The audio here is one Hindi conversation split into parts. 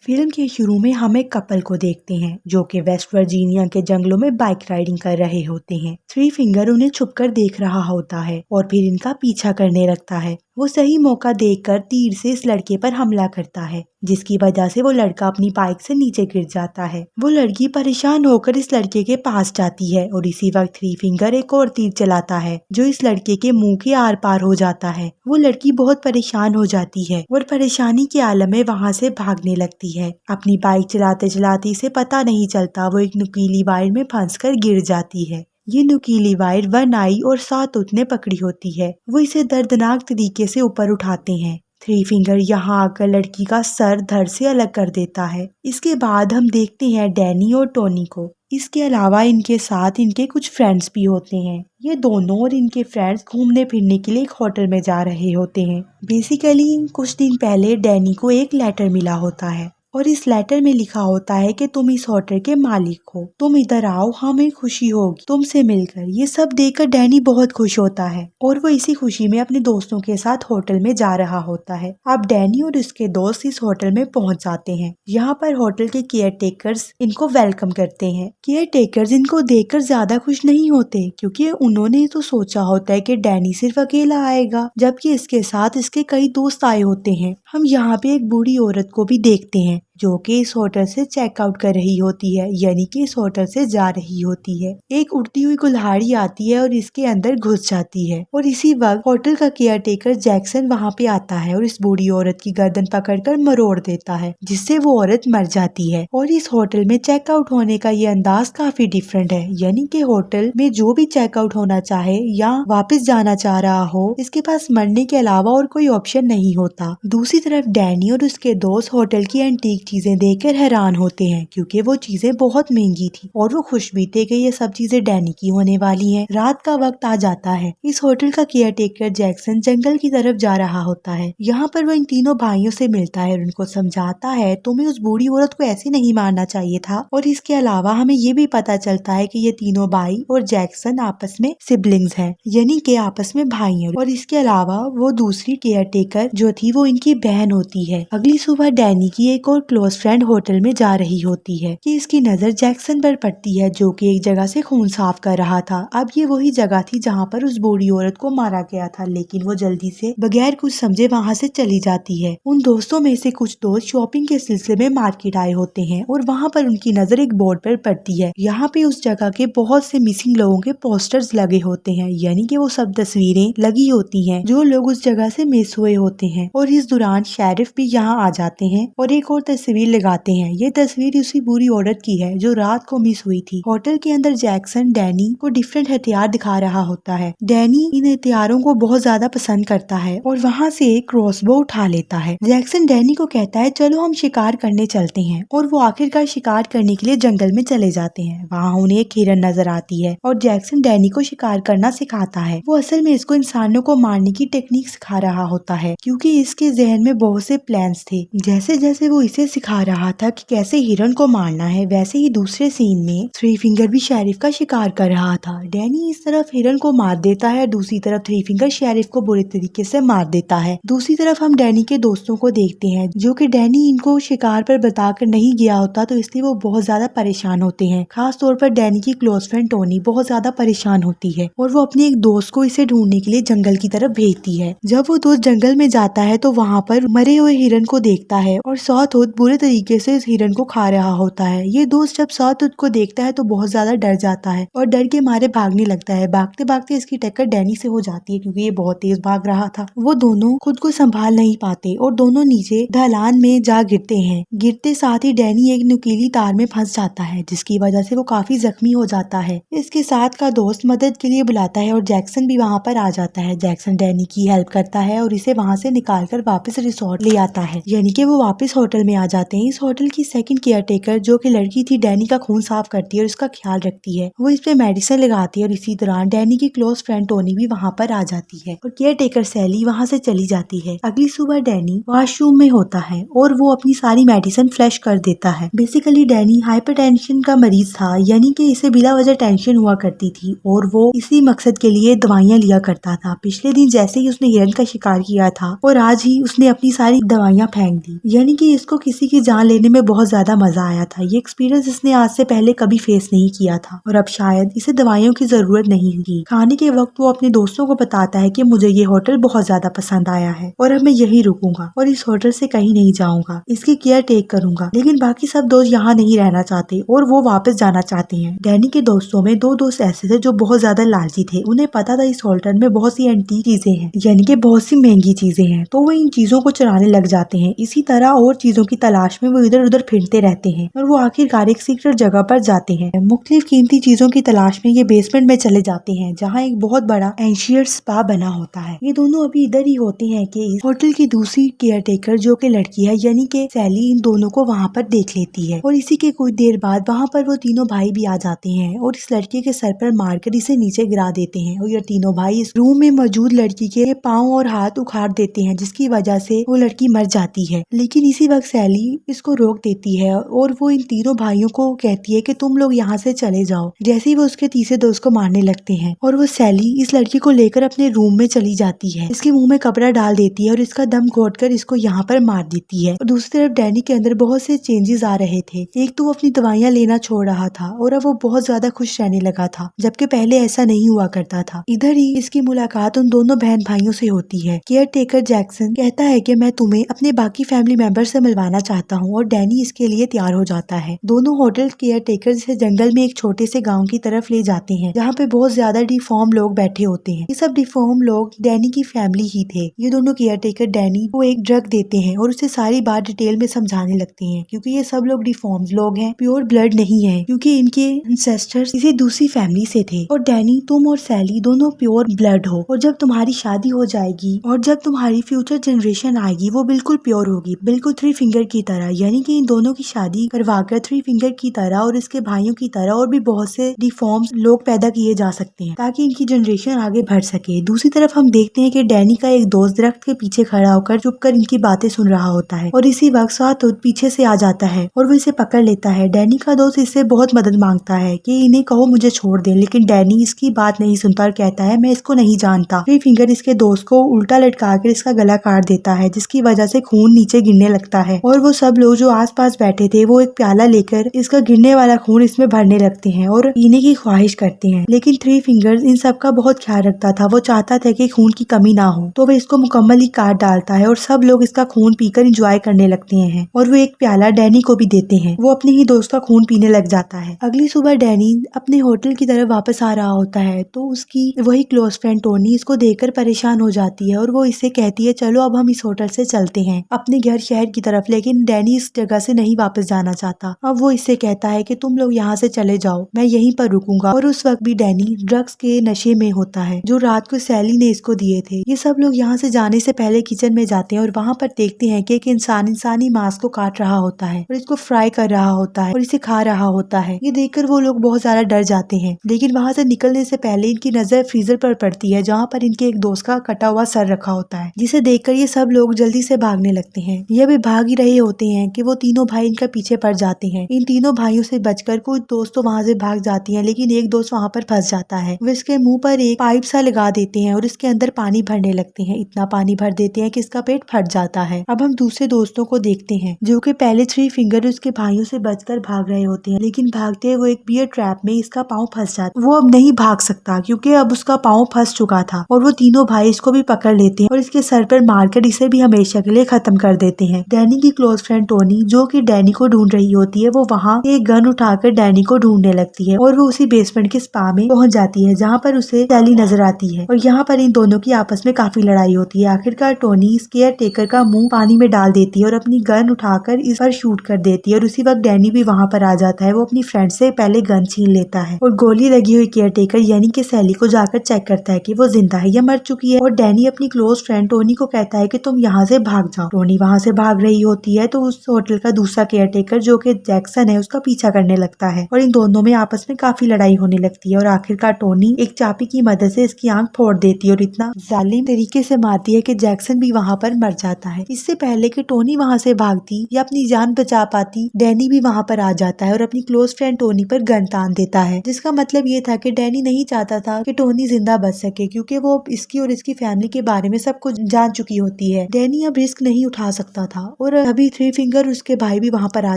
फिल्म के शुरू में हम एक कपल को देखते हैं जो कि वेस्ट वर्जीनिया के जंगलों में बाइक राइडिंग कर रहे होते हैं। थ्री फिंगर उन्हें छुपकर देख रहा होता है और फिर इनका पीछा करने लगता है। वो सही मौका देखकर तीर से इस लड़के पर हमला करता है, जिसकी वजह से वो लड़का अपनी बाइक से नीचे गिर जाता है। वो लड़की परेशान होकर इस लड़के के पास जाती है और इसी वक्त थ्री फिंगर एक और तीर चलाता है जो इस लड़के के मुंह के आर पार हो जाता है। वो लड़की बहुत परेशान हो जाती है और परेशानी के आलम में वहाँ से भागने लगती है। अपनी बाइक चलाते चलाते इसे पता नहीं चलता वो एक नुकीली वायर में फंसकर गिर जाती है। ये नुकीली वायर वन आई और सातुत ने पकड़ी होती है। वो इसे दर्दनाक तरीके से ऊपर उठाते हैं। थ्री फिंगर यहाँ आकर लड़की का सर धड़ से अलग कर देता है। इसके बाद हम देखते हैं डैनी और टोनी को। इसके अलावा इनके साथ इनके कुछ फ्रेंड्स भी होते हैं। ये दोनों और इनके फ्रेंड्स घूमने फिरने के लिए एक होटल में जा रहे होते हैं। बेसिकली कुछ दिन पहले डैनी को एक लेटर मिला होता है और इस लेटर में लिखा होता है कि तुम इस होटल के मालिक हो, तुम इधर आओ, हमें खुशी होगी तुमसे मिलकर। ये सब देखकर डैनी बहुत खुश होता है और वो इसी खुशी में अपने दोस्तों के साथ होटल में जा रहा होता है। अब डैनी और उसके दोस्त इस होटल में पहुंच जाते हैं। यहाँ पर होटल के केयर टेकर्स इनको वेलकम करते हैं। केयर टेकर्स इनको देखकर ज्यादा खुश नहीं होते क्योंकि उन्होंने तो सोचा होता है कि डैनी सिर्फ अकेला आएगा, जबकि इसके साथ इसके कई दोस्त आए होते हैं। हम यहाँ पे एक बूढ़ी औरत को भी देखते हैं जो कि इस होटल से चेकआउट कर रही होती है, यानी कि इस होटल से जा रही होती है। एक उड़ती हुई कुल्हाड़ी आती है और इसके अंदर घुस जाती है और इसी वक्त होटल का केयर टेकर जैक्सन वहाँ पे आता है और इस बूढ़ी औरत की गर्दन पकड़कर मरोड़ देता है, जिससे वो औरत मर जाती है। और इस होटल में चेकआउट होने का ये अंदाज काफी डिफरेंट है, यानी कि होटल में जो भी चेकआउट होना चाहे या वापस जाना चाह रहा हो, इसके पास मरने के अलावा और कोई ऑप्शन नहीं होता। दूसरी तरफ डैनी और उसके दोस्त होटल की एंटीक चीजें देखकर हैरान होते हैं क्योंकि वो चीजें बहुत महंगी थी और वो खुश भी थे कि ये सब चीजें डैनी की होने वाली हैं। रात का वक्त आ जाता है। इस होटल का केयर टेकर जैक्सन जंगल की तरफ जा रहा होता है। यहाँ पर वो इन तीनों भाइयों से मिलता है और उनको समझाता है तुम्हें उस बूढ़ी औरत को ऐसे नहीं मारना चाहिए था। और इसके अलावा हमें ये भी पता चलता है कि ये तीनों भाई और जैक्सन आपस में सिबलिंग्स हैं, यानी कि आपस में भाई हैं। और इसके अलावा वो दूसरी केयर टेकर जो थी वो इनकी बहन होती है। अगली सुबह डैनी की एक और क्लोज फ्रेंड होटल में जा रही होती है कि इसकी नजर जैक्सन पर पड़ती है जो कि एक जगह से खून साफ कर रहा था। अब ये वही जगह थी जहाँ पर उस बूढ़ी औरत को मारा गया था, लेकिन वो जल्दी से बगैर कुछ समझे वहाँ से चली जाती है। उन दोस्तों में से कुछ दोस्त शॉपिंग के सिलसिले में मार्केट आए होते हैं और वहाँ पर उनकी नजर एक बोर्ड पर पड़ती है। यहाँ पे उस जगह के बहुत से मिसिंग लोगों के पोस्टर्स लगे होते हैं, यानी कि वो सब तस्वीरें लगी होती हैं जो लोग उस जगह से मिस हुए होते हैं। और इस दौरान शेरिफ भी यहाँ आ जाते हैं और एक और तस्वीर लगाते हैं। ये तस्वीर उसी बुरी औरत की है जो रात को मिस हुई थी। होटल के अंदर जैक्सन डैनी को डिफरेंट हथियार दिखा रहा होता है। डैनी इन हथियारों को बहुत ज्यादा पसंद करता है और वहाँ से एक क्रॉसबो उठा लेता है। जैक्सन डैनी को कहता है चलो हम शिकार करने चलते हैं और वो आखिरकार शिकार करने के लिए जंगल में चले जाते हैं। वहाँ उन्हें एक हिरन नजर आती है और जैक्सन डैनी को शिकार करना सिखाता है। वो असल में इसको इंसानों को मारने की टेक्निक सिखा रहा होता है क्योंकि इसके जहन में बहुत से प्लान्स थे। जैसे जैसे वो इसे सिखा रहा था कि कैसे हिरन को मारना है, वैसे ही दूसरे सीन में थ्री फिंगर भी शेरिफ का शिकार कर रहा था। डैनी इस तरफ हिरन को मार देता है, दूसरी तरफ थ्री फिंगर शेरिफ को बुरे तरीके से मार देता है। दूसरी तरफ हम डैनी के दोस्तों को देखते हैं जो कि डैनी इनको शिकार पर बताकर नहीं गया होता, तो इसलिए वो बहुत ज्यादा परेशान होते हैं। खास तौर पर डैनी की क्लोज फ्रेंड टोनी बहुत ज्यादा परेशान होती है और वो अपने एक दोस्त को इसे ढूंढने के लिए जंगल की तरफ भेजती है। जब वो दोस्त जंगल में जाता है तो वहाँ पर मरे हुए हिरन को देखता है और सातुत बुरे तरीके से इस हिरन को खा रहा होता है। ये दोस्त जब सातुत को देखता है तो बहुत ज्यादा डर जाता है और डर के मारे भागने लगता है। भागते भागते इसकी टक्कर डैनी से हो जाती है क्योंकि ये बहुत तेज भाग रहा था। वो दोनों खुद को संभाल नहीं पाते और दोनों नीचे ढलान में जा गिरते हैं। गिरते साथ ही डैनी एक नुकीली तार में फंस जाता है जिसकी वजह से वो काफी जख्मी हो जाता है। इसके साथ का दोस्त मदद के लिए बुलाता है और जैक्सन भी वहाँ पर आ जाता है। जैक्सन डैनी की हेल्प करता है और इसे वहाँ से निकाल कर वापस रिसोर्ट ले आता है, यानी कि वो वापस होटल में आ जाते हैं। इस होटल की सेकंड केयर टेकर जो कि लड़की थी डैनी का खून साफ करती है और उसका ख्याल रखती है। वो इस पे मेडिसिन लगाती है और इसी दौरान डैनी की क्लोज फ्रेंड टोनी भी वहाँ पर आ जाती है और केयर टेकर सैली वहाँ से चली जाती है। अगली सुबह डैनी वॉशरूम में होता है और वो अपनी सारी मेडिसिन फ्लश कर देता है। बेसिकली डैनी हाइपरटेंशन का मरीज था, यानी कि इसे बिला वजह टेंशन हुआ करती थी और वो इसी मकसद के लिए दवाइयाँ लिया करता था। पिछले दिन जैसे ही उसने हिरन का शिकार किया था और आज ही उसने अपनी सारी दवाइयाँ फेंक दी, यानी कि इसको किसी किसी की जान लेने में बहुत ज्यादा मजा आया था। ये एक्सपीरियंस इसने आज से पहले कभी फेस नहीं किया था और अब शायद इसे दवाइयों की जरूरत नहीं थी। खाने के वक्त वो अपने दोस्तों को बताता है कि मुझे ये होटल बहुत ज्यादा पसंद आया है और अब मैं यहीं रुकूंगा और इस होटल से कहीं नहीं जाऊंगा, इसकी केयर टेक करूंगा। लेकिन बाकी सब दोस्त यहाँ नहीं रहना चाहते और वो वापस जाना चाहते हैं। डैनी के दोस्तों में दो दोस्त ऐसे थे जो बहुत ज्यादा लालची थे। उन्हें पता था इस होटल में बहुत सी एंटीक चीजें हैं, यानी कि बहुत सी महंगी चीजें हैं, तो वो इन चीजों को चुराने लग जाते हैं। इसी तरह और चीजों की तलाश में वो इधर उधर फिरते रहते हैं और वो आखिरकार एक सीक्रेट जगह पर जाते हैं। मुख्तलिफ कीमती चीजों की तलाश में ये बेसमेंट में चले जाते हैं जहाँ एक बहुत बड़ा एंशियर स्पा बना होता है। ये दोनों अभी इधर ही होते हैं कि इस होटल की दूसरी केयर टेकर जो कि लड़की है यानी कि सैली इन दोनों को वहाँ पर देख लेती है और इसी के कुछ देर बाद वहाँ पर वो तीनों भाई भी आ जाते हैं और इस लड़के के सर पर मारकर इसे नीचे गिरा देते हैं और ये तीनों भाई इस रूम में मौजूद लड़की के पाँव और हाथ उखाड़ देते हैं, जिसकी वजह से वो लड़की मर जाती है। लेकिन इसी वक्त सैली इसको रोक देती है और वो इन तीनों भाइयों को कहती है कि तुम लोग यहाँ से चले जाओ। जैसे ही वो उसके तीसरे दोस्त को मारने लगते हैं और वो सैली इस लड़की को लेकर अपने रूम में चली जाती है, इसके मुंह में कपड़ा डाल देती है और इसका दम घोटकर इसको यहाँ पर मार देती है। और दूसरी तरफ डैनी के अंदर बहुत से चेंजेस आ रहे थे। एक तो वो अपनी दवाइयाँ लेना छोड़ रहा था और अब वो बहुत ज्यादा खुश रहने लगा था, जबकि पहले ऐसा नहीं हुआ करता था। इधर ही इसकी मुलाकात उन दोनों बहन भाइयों से होती है। केयर टेकर जैक्सन कहता है कि मैं तुम्हें अपने बाकी फैमिली मेंबर से मिलवाना चाहता हूँ और डैनी इसके लिए तैयार हो जाता है। दोनों होटल केयर टेकर से जंगल में एक छोटे से गाँव की तरफ ले जाते हैं जहाँ पे बहुत ज्यादा डिफॉर्म लोग बैठे होते हैं। ये सब डिफॉर्म लोग डैनी की फैमिली ही थे। ये दोनों केयर टेकर डैनी को एक ड्रग देते हैं और उसे सारी बात डिटेल में समझाने लगते हैं, क्योंकि ये सब लोग डिफॉर्म लोग हैं, प्योर ब्लड नहीं है, क्योंकि इनके एंसेस्टर्स किसी दूसरी फैमिली से थे। और डैनी, तुम और सैली दोनों प्योर ब्लड हो और जब तुम्हारी शादी हो जाएगी और जब तुम्हारी फ्यूचर जनरेशन आएगी वो बिल्कुल प्योर होगी, बिल्कुल थ्री फिंगर की तरह। यानी कि इन दोनों की शादी करवाकर थ्री फिंगर की तरह और इसके भाइयों की तरह और भी बहुत से डिफॉर्म्स लोग पैदा किए जा सकते हैं ताकि इनकी जनरेशन आगे बढ़ सके। दूसरी तरफ हम देखते हैं कि डैनी का एक दोस्त दरख्त के पीछे खड़ा होकर चुपकर इनकी बातें सुन रहा होता है और इसी वक्त सातुत पीछे से आ जाता है और वो इसे पकड़ लेता है। डैनी का दोस्त इससे बहुत मदद मांगता है कि इन्हें कहो मुझे छोड़ दे, लेकिन डैनी इसकी बात नहीं सुनता और कहता है मैं इसको नहीं जानता। थ्री फिंगर इसके दोस्त को उल्टा लटकाकर इसका गला काट देता है, जिसकी वजह से खून नीचे गिरने लगता है और वो सब लोग जो आसपास बैठे थे वो एक प्याला लेकर इसका गिरने वाला खून इसमें भरने लगते हैं और पीने की ख्वाहिश करते हैं। लेकिन थ्री फिंगर्स इन सब का बहुत ख्याल रखता था। वो चाहता था कि खून की कमी ना हो, तो वो इसको मुकम्मल ही काट डालता है और सब लोग इसका खून पीकर एंजॉय करने लगते हैं और वो एक प्याला डैनी को भी देते हैं। वो अपने ही दोस्त का खून पीने लग जाता है। अगली सुबह डैनी अपने होटल की तरफ वापस आ रहा होता है तो उसकी वही क्लोज फ्रेंड टोनी इसको देखकर परेशान हो जाती है और वो इससे कहती है चलो अब हम इस होटल से चलते हैं अपने घर शहर की तरफ। लेकिन डैनी इस जगह से नहीं वापस जाना चाहता। अब वो इससे कहता है कि तुम लोग यहाँ से चले जाओ, मैं यहीं पर रुकूंगा। और उस वक्त भी डैनी ड्रग्स के नशे में होता है जो रात को सैली ने इसको दिए थे। ये सब लोग यहाँ से जाने से पहले किचन में जाते हैं और वहाँ पर देखते हैं कि एक इंसान इंसानी मांस को काट रहा होता है और इसको फ्राई कर रहा होता है और इसे खा रहा होता है। ये देखकर वो लोग बहुत ज्यादा डर जाते हैं। लेकिन वहाँ से निकलने से पहले इनकी नजर फ्रीजर पर पड़ती है जहाँ पर इनके एक दोस्त का कटा हुआ सर रखा होता है, जिसे देखकर ये सब लोग जल्दी से भागने लगते हैं। ये भी भाग ही रहे होते हैं कि वो तीनों भाई इनका पीछे पड़ जाते हैं। इन तीनों भाइयों से बचकर कुछ दोस्त तो वहाँ से भाग जाती हैं, लेकिन एक दोस्त वहाँ पर फंस जाता है। वो इसके मुंह पर एक पाइप सा लगा देते हैं और इसके अंदर पानी भरने लगते हैं। इतना पानी भर देते हैं कि इसका पेट फट जाता है। अब हम दूसरे दोस्तों को देखते हैं जो कि पहले थ्री फिंगर उसके भाइयों से बचकर भाग रहे होते हैं, लेकिन भागते हुए वो एक बियर ट्रैप में इसका पाँव फंस जाता है। वो अब नहीं भाग सकता क्योंकि अब उसका पाँव फंस चुका था और वो तीनों भाई इसको भी पकड़ लेते हैं और इसके सर पर मारकर इसे भी हमेशा के लिए खत्म कर देते हैं। डैनी की क्लोज फ्रेंड टोनी जो कि डैनी को ढूंढ रही होती है, वो वहाँ एक गन उठाकर डैनी को ढूंढने लगती है और वो उसी बेसमेंट के स्पा में पहुंच जाती है जहाँ पर उसे सैली नजर आती है और यहाँ पर इन दोनों की आपस में काफी लड़ाई होती है। आखिरकार टोनी इस केयर टेकर का मुंह पानी में डाल देती है और अपनी गन उठाकर इस पर शूट कर देती है और उसी वक्त डैनी भी वहाँ पर आ जाता है। वो अपनी फ्रेंड से पहले गन छीन लेता है और गोली लगी हुई केयर टेकर यानी कि सैली को जाकर चेक करता है कि वो जिंदा है या मर चुकी है। और डैनी अपनी क्लोज फ्रेंड टोनी को कहता है कि तुम यहाँ से भाग जाओ। टोनी वहाँ से भाग रही होती है तो उस होटल का दूसरा केयर टेकर जो कि जैक्सन है उसका पीछा करने लगता है और इन दोनों में आपस में काफी लड़ाई होने लगती है और आखिरकार टोनी एक चाबी की मदद से इसकी आंख फोड़ देती है और इतना जालिम तरीके से मारती है कि जैक्सन भी वहाँ पर मर जाता है। इससे पहले कि टोनी वहाँ से भागती या अपनी जान बचा पाती, डैनी भी वहाँ पर आ जाता है और अपनी क्लोज फ्रेंड टोनी पर गन तान देता है, जिसका मतलब ये था कि डैनी नहीं चाहता था कि टोनी जिंदा बच सके क्योंकि वो इसकी और इसकी फैमिली के बारे में सब कुछ जान चुकी होती है। डैनी अब रिस्क नहीं उठा सकता था और अभी थ्री फिंगर उसके भाई भी वहाँ पर आ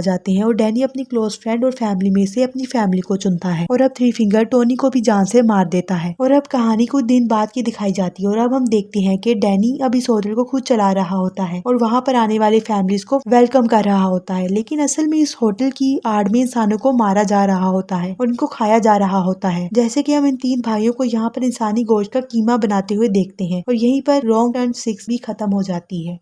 जाते हैं और डैनी अपनी क्लोज फ्रेंड और फैमिली में से अपनी फैमिली को चुनता है और अब थ्री फिंगर टोनी को भी जान से मार देता है। और अब कहानी कुछ दिन बाद की दिखाई जाती है और अब हम देखते हैं कि डैनी अब इस होटल को खुद चला रहा होता है और वहाँ पर आने वाले फैमिलीज को वेलकम कर रहा होता है, लेकिन असल में इस होटल की आड़ में इंसानों को मारा जा रहा होता है और इनको खाया जा रहा होता है। जैसे कि हम इन तीन भाइयों को यहाँ पर इंसानी गोश्त का कीमा बनाते हुए देखते हैं और यहीं पर रॉन्ग टर्न 6 भी खत्म हो जाती है।